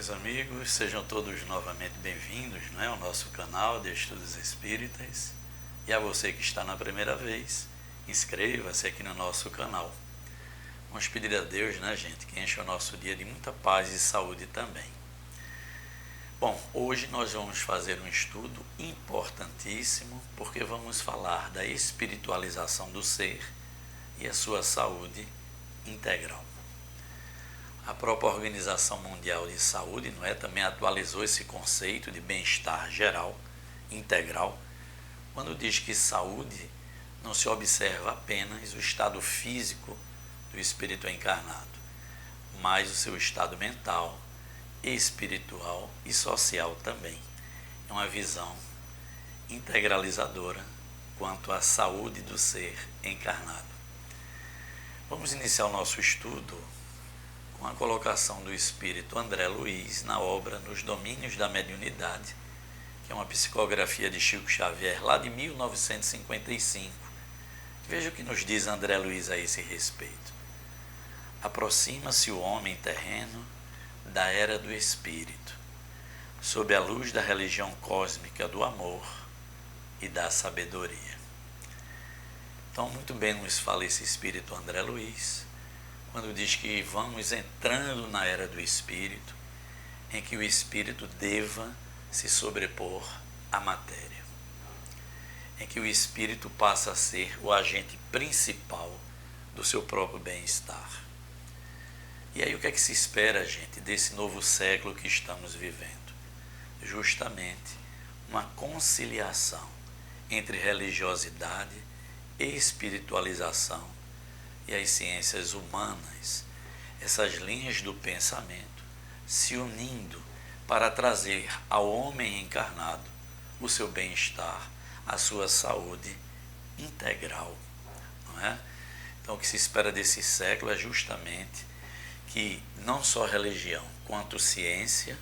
meus amigos, sejam todos novamente bem-vindos, ao nosso canal de Estudos Espíritas. E a você que está na primeira vez, inscreva-se aqui no nosso canal. Vamos pedir a Deus, gente, que encha o nosso dia de muita paz e saúde também. Bom, hoje nós vamos fazer um estudo importantíssimo, porque vamos falar da espiritualização do ser e a sua saúde integral. A própria Organização Mundial de Saúde, também atualizou esse conceito de bem-estar geral, integral, quando diz que saúde não se observa apenas o estado físico do espírito encarnado, mas o seu estado mental, espiritual e social também. É uma visão integralizadora quanto à saúde do ser encarnado. Vamos iniciar o nosso estudo com a colocação do espírito André Luiz na obra Nos Domínios da Mediunidade, que é uma psicografia de Chico Xavier, lá de 1955. Veja o que nos diz André Luiz a esse respeito. Aproxima-se o homem terreno da era do espírito, sob a luz da religião cósmica do amor e da sabedoria. Então, muito bem nos fala esse espírito André Luiz, quando diz que vamos entrando na era do espírito, em que o espírito deva se sobrepor à matéria, em que o espírito passa a ser o agente principal do seu próprio bem-estar. E aí o que é que se espera, gente, desse novo século que estamos vivendo? Justamente uma conciliação entre religiosidade e espiritualização e as ciências humanas, essas linhas do pensamento se unindo para trazer ao homem encarnado o seu bem-estar, a sua saúde integral, não é? Então o que se espera desse século é justamente que não só religião quanto ciência,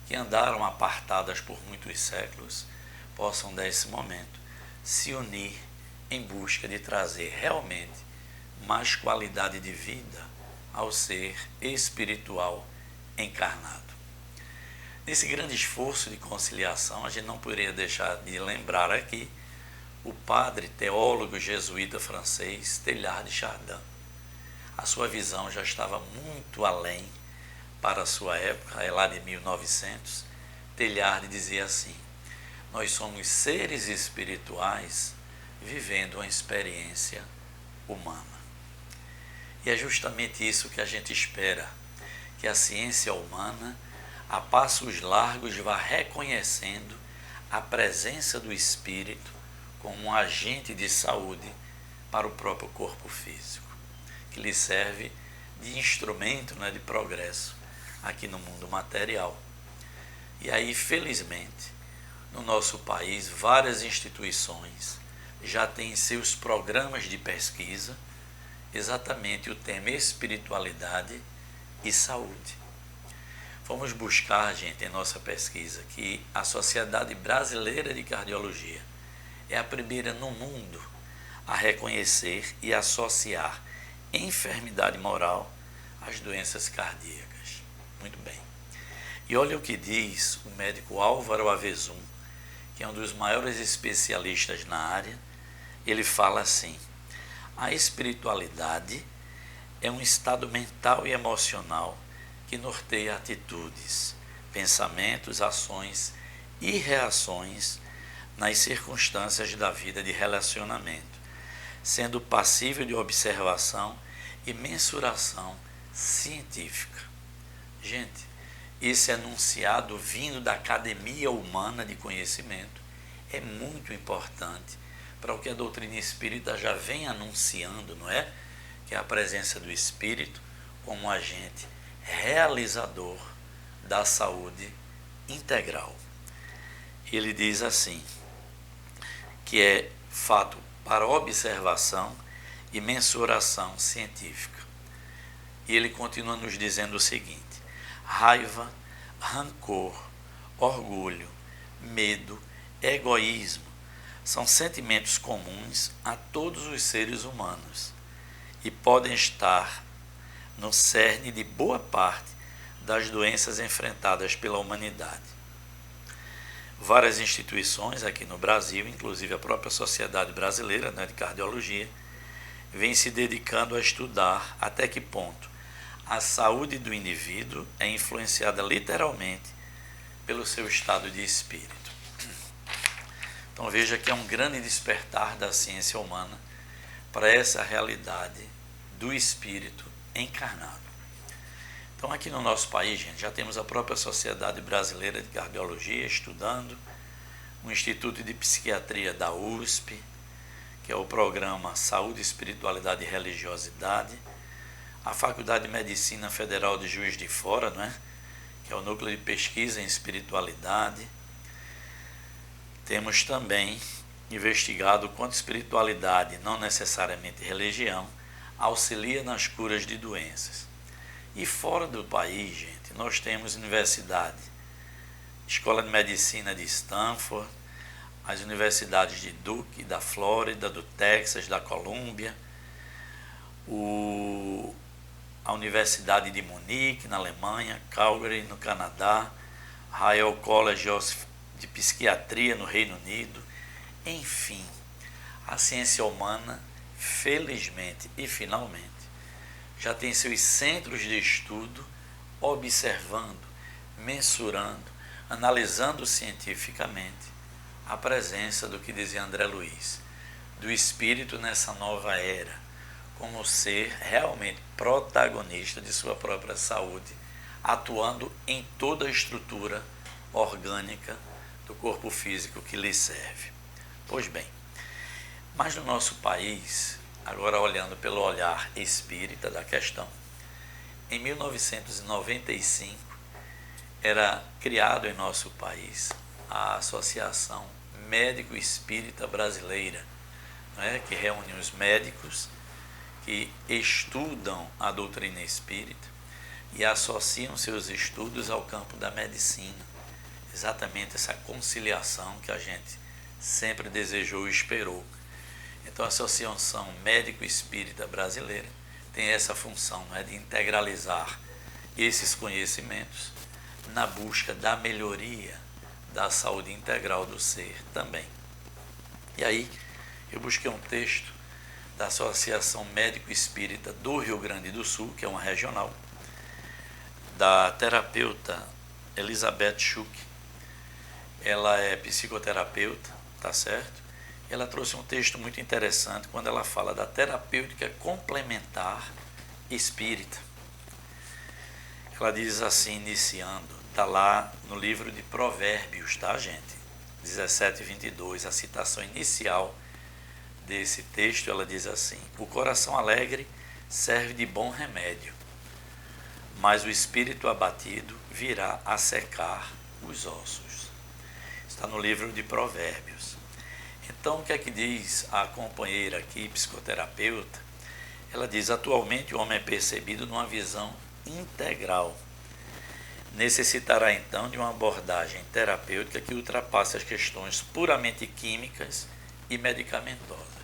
que andaram apartadas por muitos séculos, possam nesse momento se unir em busca de trazer realmente mais qualidade de vida ao ser espiritual encarnado. Nesse grande esforço de conciliação, a gente não poderia deixar de lembrar aqui o padre teólogo jesuíta francês Teilhard de Chardin. A sua visão já estava muito além para a sua época, lá de 1900. Teilhard dizia assim: nós somos seres espirituais vivendo uma experiência humana. E é justamente isso que a gente espera, que a ciência humana, a passos largos, vá reconhecendo a presença do espírito como um agente de saúde para o próprio corpo físico, que lhe serve de instrumento, de progresso aqui no mundo material. E aí, felizmente, no nosso país, várias instituições já têm seus programas de pesquisa, exatamente o tema espiritualidade e saúde. Vamos buscar, gente, em nossa pesquisa, que a Sociedade Brasileira de Cardiologia é a primeira no mundo a reconhecer e associar enfermidade moral às doenças cardíacas. Muito bem. E olha o que diz o médico Álvaro Avezum, que é um dos maiores especialistas na área. Ele fala assim: a espiritualidade é um estado mental e emocional que norteia atitudes, pensamentos, ações e reações nas circunstâncias da vida de relacionamento, sendo passível de observação e mensuração científica. Gente, esse enunciado vindo da Academia Humana de Conhecimento é muito importante para o que a doutrina espírita já vem anunciando, que é a presença do espírito como um agente realizador da saúde integral. Ele diz assim, que é fato para observação e mensuração científica. E ele continua nos dizendo o seguinte: raiva, rancor, orgulho, medo, egoísmo são sentimentos comuns a todos os seres humanos e podem estar no cerne de boa parte das doenças enfrentadas pela humanidade. Várias instituições aqui no Brasil, inclusive a própria Sociedade Brasileira, né, de Cardiologia, vem se dedicando a estudar até que ponto a saúde do indivíduo é influenciada literalmente pelo seu estado de espírito. Então veja que é um grande despertar da ciência humana para essa realidade do espírito encarnado. Então aqui no nosso país, gente, já temos a própria Sociedade Brasileira de Cardiologia estudando, o Instituto de Psiquiatria da USP, que é o programa Saúde, Espiritualidade e Religiosidade, a Faculdade de Medicina Federal de Juiz de Fora, não é? Que é o Núcleo de Pesquisa em Espiritualidade. Temos também investigado quanto espiritualidade, não necessariamente religião, auxilia nas curas de doenças. E fora do país, gente, nós temos universidade, Escola de Medicina de Stanford, as universidades de Duke, da Flórida, do Texas, da Colômbia, a Universidade de Munique, na Alemanha, Calgary, no Canadá, Royal College de Psiquiatria, no Reino Unido. Enfim, a ciência humana, felizmente e finalmente, já tem seus centros de estudo observando, mensurando, analisando cientificamente a presença do que dizia André Luiz, do espírito nessa nova era, como ser realmente protagonista de sua própria saúde, atuando em toda a estrutura orgânica do corpo físico que lhe serve. Pois bem, mas no nosso país, agora olhando pelo olhar espírita da questão, em 1995 era criado em nosso país a Associação Médico Espírita Brasileira, não é? Que reúne os médicos que estudam a doutrina espírita e associam seus estudos ao campo da medicina. Exatamente essa conciliação que a gente sempre desejou e esperou. Então a Associação Médico Espírita Brasileira tem essa função, não é, de integralizar esses conhecimentos na busca da melhoria da saúde integral do ser também. E aí eu busquei um texto da Associação Médico Espírita do Rio Grande do Sul, que é uma regional, da terapeuta Elizabeth Schuch. Ela é psicoterapeuta, tá certo? Ela trouxe um texto muito interessante quando ela fala da terapêutica complementar espírita. Ela diz assim, iniciando, está lá no livro de Provérbios, tá, gente? 17:22, a citação inicial desse texto, ela diz assim: o coração alegre serve de bom remédio, mas o espírito abatido virá a secar os ossos. Está no livro de Provérbios. Então, o que é que diz a companheira aqui, psicoterapeuta? Ela diz, atualmente o homem é percebido numa visão integral. Necessitará então de uma abordagem terapêutica que ultrapasse as questões puramente químicas e medicamentosas.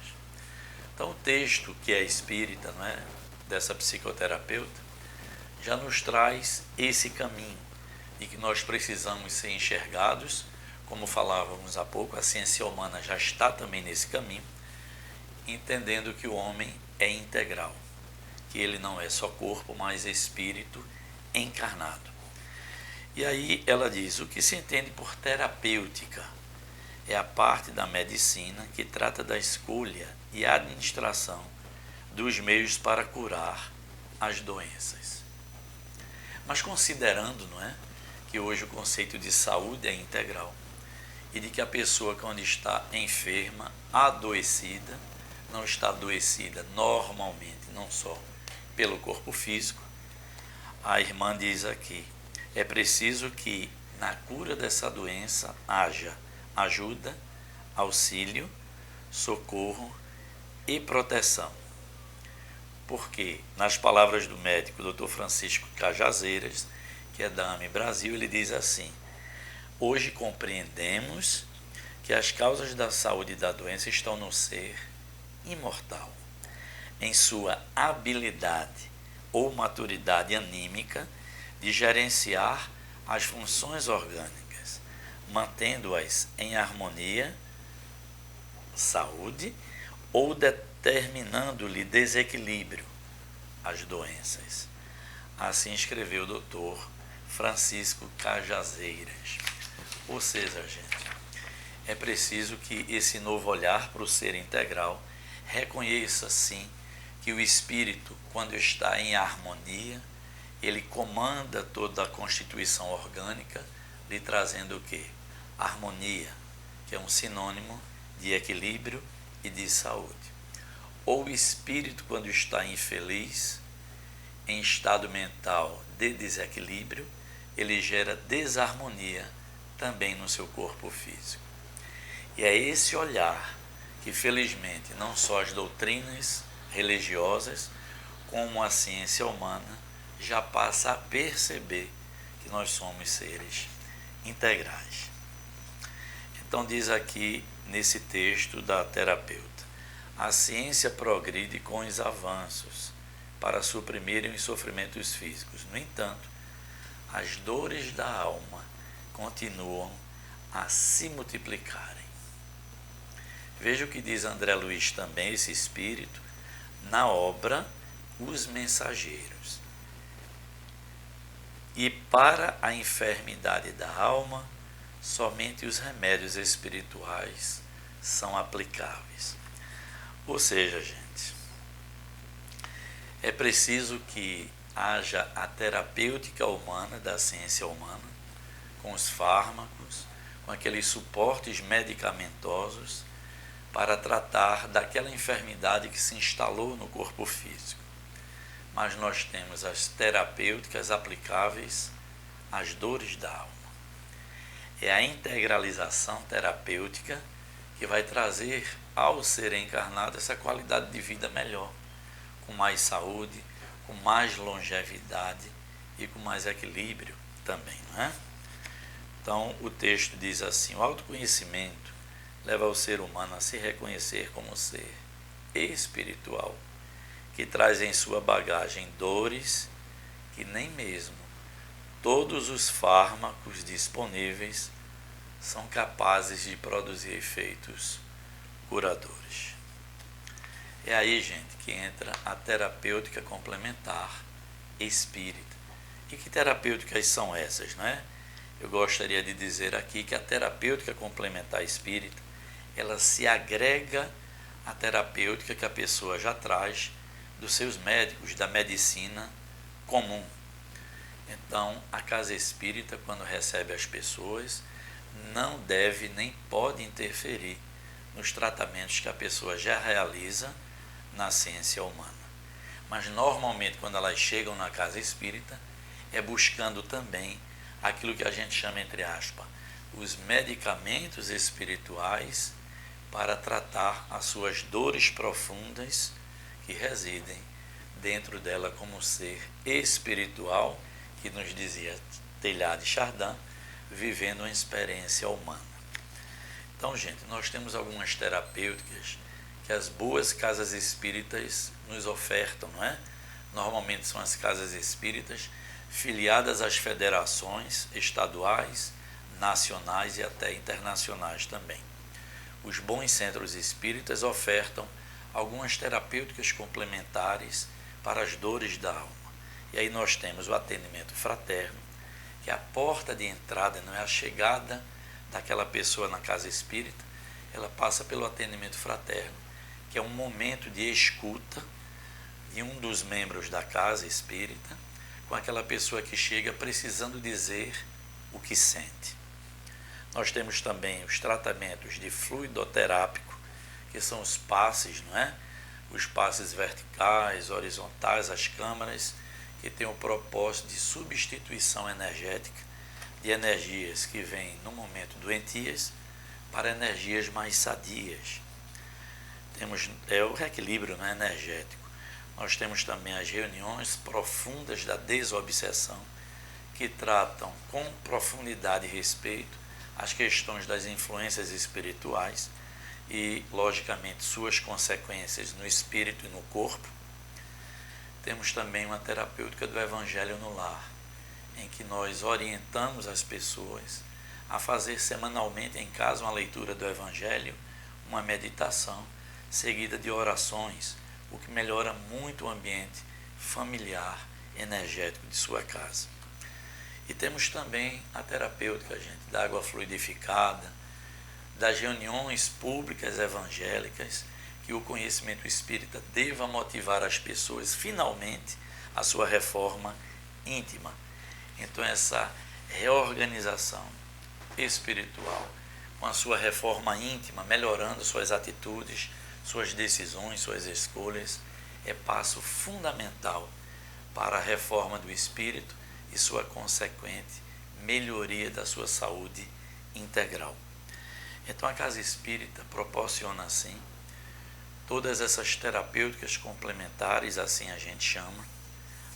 Então o texto que é espírita, não é, dessa psicoterapeuta, já nos traz esse caminho de que nós precisamos ser enxergados, como falávamos há pouco, a ciência humana já está também nesse caminho, entendendo que o homem é integral, que ele não é só corpo, mas espírito encarnado. E aí ela diz, o que se entende por terapêutica é a parte da medicina que trata da escolha e administração dos meios para curar as doenças. Mas considerando, não é, que hoje o conceito de saúde é integral e de que a pessoa quando está enferma, adoecida, não está adoecida normalmente, não só pelo corpo físico, a irmã diz aqui, é preciso que na cura dessa doença haja ajuda, auxílio, socorro e proteção. Porque, nas palavras do médico Dr. Francisco Cajazeiras, que é da AME Brasil, ele diz assim, hoje compreendemos que as causas da saúde e da doença estão no ser imortal, em sua habilidade ou maturidade anímica de gerenciar as funções orgânicas, mantendo-as em harmonia, saúde, ou determinando-lhe desequilíbrio, as doenças. Assim escreveu o doutor Francisco Cajazeiras. Ou seja, gente, é preciso que esse novo olhar para o ser integral reconheça, sim, que o espírito, quando está em harmonia, ele comanda toda a constituição orgânica, lhe trazendo o quê? Harmonia, que é um sinônimo de equilíbrio e de saúde. Ou o espírito, quando está infeliz, em estado mental de desequilíbrio, ele gera desarmonia também no seu corpo físico. E é esse olhar que, felizmente, não só as doutrinas religiosas, como a ciência humana, já passa a perceber que nós somos seres integrais. Então diz aqui nesse texto da terapeuta: a ciência progride com os avanços para suprimirem os sofrimentos físicos. No entanto, as dores da alma continuam a se multiplicarem. Veja o que diz André Luiz também, esse espírito, na obra Os Mensageiros. E para a enfermidade da alma, somente os remédios espirituais são aplicáveis. Ou seja, gente, é preciso que haja a terapêutica humana, da ciência humana, com os fármacos, com aqueles suportes medicamentosos, para tratar daquela enfermidade que se instalou no corpo físico. Mas nós temos as terapêuticas aplicáveis às dores da alma. É a integralização terapêutica que vai trazer ao ser encarnado essa qualidade de vida melhor, com mais saúde, com mais longevidade e com mais equilíbrio também, não é? Então o texto diz assim: o autoconhecimento leva o ser humano a se reconhecer como ser espiritual, que traz em sua bagagem dores que nem mesmo todos os fármacos disponíveis são capazes de produzir efeitos curadores. É aí, gente, que entra a terapêutica complementar espírita. E que terapêuticas são essas, não é? Eu gostaria de dizer aqui que a terapêutica complementar espírita, ela se agrega à terapêutica que a pessoa já traz dos seus médicos, da medicina comum. Então, a casa espírita, quando recebe as pessoas, não deve nem pode interferir nos tratamentos que a pessoa já realiza na ciência humana. Mas, normalmente, quando elas chegam na casa espírita, é buscando também aquilo que a gente chama, entre aspas, os medicamentos espirituais para tratar as suas dores profundas que residem dentro dela como ser espiritual, que nos dizia Teilhard de Chardin, vivendo uma experiência humana. Então, gente, nós temos algumas terapêuticas que as boas casas espíritas nos ofertam, não é? Normalmente são as casas espíritas filiadas às federações estaduais, nacionais e até internacionais também. Os bons centros espíritas ofertam algumas terapêuticas complementares para as dores da alma. E aí nós temos o atendimento fraterno, que é a porta de entrada, não é a chegada daquela pessoa na casa espírita, ela passa pelo atendimento fraterno, que é um momento de escuta de um dos membros da casa espírita, com aquela pessoa que chega precisando dizer o que sente. Nós temos também os tratamentos de fluidoterápico, que são os passes, não é? Os passes verticais, horizontais, as câmaras, que têm o propósito de substituição energética de energias que vêm no momento doentias para energias mais sadias. Temos o reequilíbrio, né, energético. Nós temos também as reuniões profundas da desobsessão, que tratam com profundidade e respeito as questões das influências espirituais e, logicamente, suas consequências no espírito e no corpo. Temos também uma terapêutica do Evangelho no Lar. em que nós orientamos as pessoas a fazer semanalmente em casa uma leitura do Evangelho, uma meditação, seguida de orações, o que melhora muito o ambiente familiar, energético de sua casa. E temos também a terapêutica, gente, da água fluidificada, das reuniões públicas evangélicas, que o conhecimento espírita deva motivar as pessoas, finalmente, a sua reforma íntima. Então, essa reorganização espiritual, com a sua reforma íntima, melhorando suas atitudes, suas decisões, suas escolhas, é passo fundamental para a reforma do espírito e sua consequente melhoria da sua saúde integral. Então, a Casa Espírita proporciona, assim, todas essas terapêuticas complementares, assim a gente chama,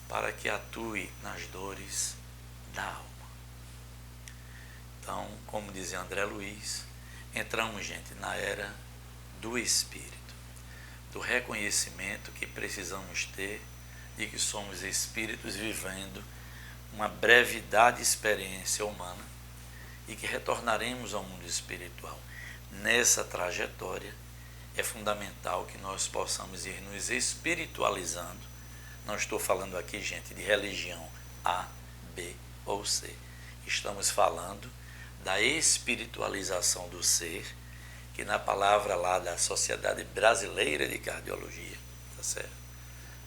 para que atue nas dores da alma. Então, como dizia André Luiz, entramos, gente, na era do Espírito, do reconhecimento que precisamos ter de que somos espíritos vivendo uma brevidade experiência humana e que retornaremos ao mundo espiritual. Nessa trajetória, é fundamental que nós possamos ir nos espiritualizando. Não estou falando aqui, gente, de religião A, B ou C. Estamos falando da espiritualização do ser, que na palavra lá da Sociedade Brasileira de Cardiologia, tá certo?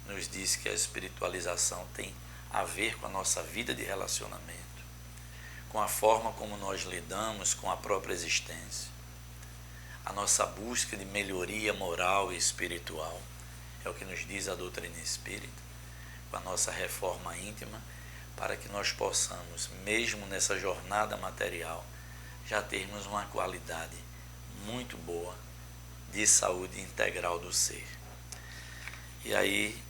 Nos diz que a espiritualização tem a ver com a nossa vida de relacionamento, com a forma como nós lidamos com a própria existência, a nossa busca de melhoria moral e espiritual, é o que nos diz a doutrina espírita, com a nossa reforma íntima, para que nós possamos, mesmo nessa jornada material, já termos uma qualidade muito boa de saúde integral do ser. E aí,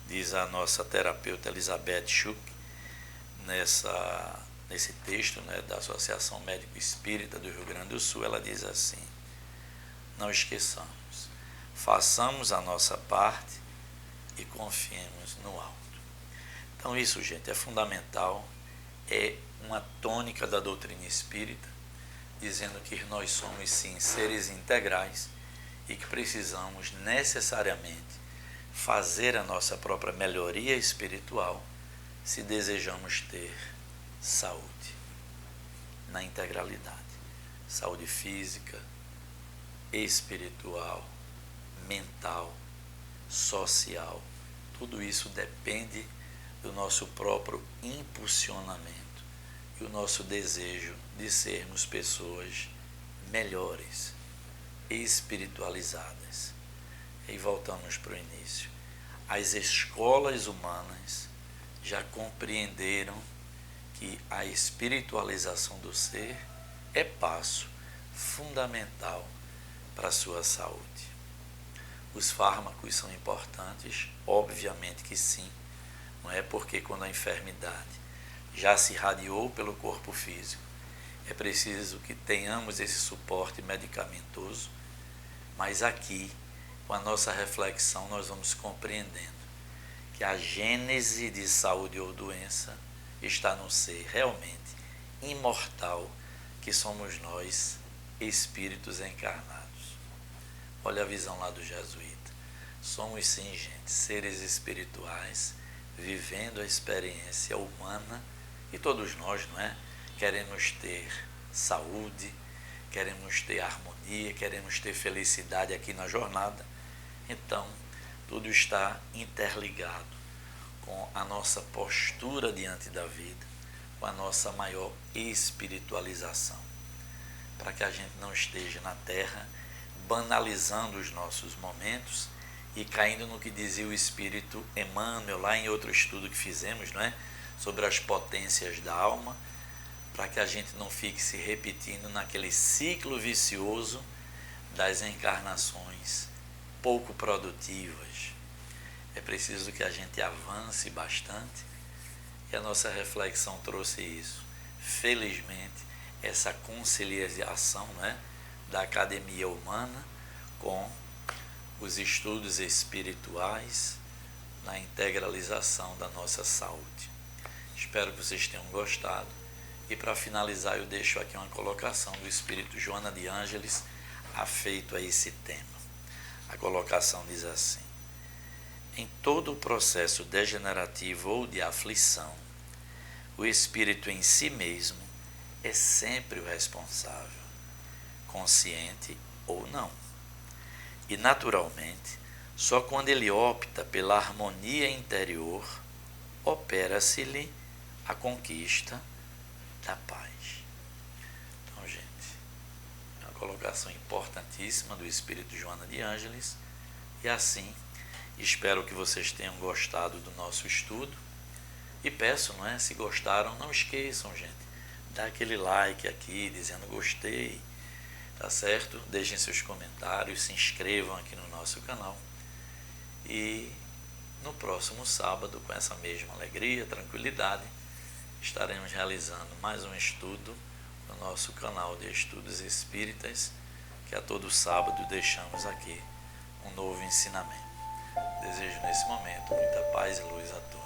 diz a nossa terapeuta Elizabeth Schuch, nesse texto, né, da Associação Médico Espírita do Rio Grande do Sul, ela diz assim: não esqueçamos, façamos a nossa parte e confiemos no alto. Então isso, gente, é fundamental, é uma tônica da doutrina espírita, dizendo que nós somos, sim, seres integrais e que precisamos necessariamente fazer a nossa própria melhoria espiritual se desejamos ter saúde na integralidade. Saúde física, espiritual, mental, social. Tudo isso depende do nosso próprio impulsionamento e o nosso desejo de sermos pessoas melhores, espiritualizadas. E voltamos para o início. As escolas humanas já compreenderam que a espiritualização do ser é passo fundamental para a sua saúde. Os fármacos são importantes? Obviamente que sim. Não é porque quando a enfermidade já se irradiou pelo corpo físico, é preciso que tenhamos esse suporte medicamentoso, mas aqui, com a nossa reflexão, nós vamos compreendendo que a gênese de saúde ou doença está no ser realmente imortal, que somos nós, espíritos encarnados. Olha a visão lá do jesuíta. Somos, sim, gente, seres espirituais, vivendo a experiência humana, e todos nós, não é? Queremos ter saúde, queremos ter harmonia, queremos ter felicidade aqui na jornada. Então, tudo está interligado com a nossa postura diante da vida, com a nossa maior espiritualização, para que a gente não esteja na Terra banalizando os nossos momentos e caindo no que dizia o Espírito Emmanuel, lá em outro estudo que fizemos, não é? Sobre as potências da alma, para que a gente não fique se repetindo naquele ciclo vicioso das encarnações pouco produtivas. É preciso que a gente avance bastante, e a nossa reflexão trouxe isso. Felizmente, essa conciliação, né, da academia humana com os estudos espirituais na integralização da nossa saúde. Espero que vocês tenham gostado. E para finalizar, eu deixo aqui uma colocação do Espírito Joana de Ângeles afeito a esse tema. A colocação diz assim: em todo o processo degenerativo ou de aflição, o espírito em si mesmo é sempre o responsável, consciente ou não. E, naturalmente, só quando ele opta pela harmonia interior, opera-se-lhe a conquista da paz. Então, gente, é uma colocação importantíssima do Espírito Joana de Ângeles. E assim, espero que vocês tenham gostado do nosso estudo. E peço, não é? Se gostaram, não esqueçam, gente, dá aquele like aqui, dizendo gostei, tá certo? Deixem seus comentários, se inscrevam aqui no nosso canal. E no próximo sábado, com essa mesma alegria, tranquilidade, estaremos realizando mais um estudo no nosso canal de Estudos Espíritas, que a todo sábado deixamos aqui um novo ensinamento. Desejo nesse momento muita paz e luz a todos.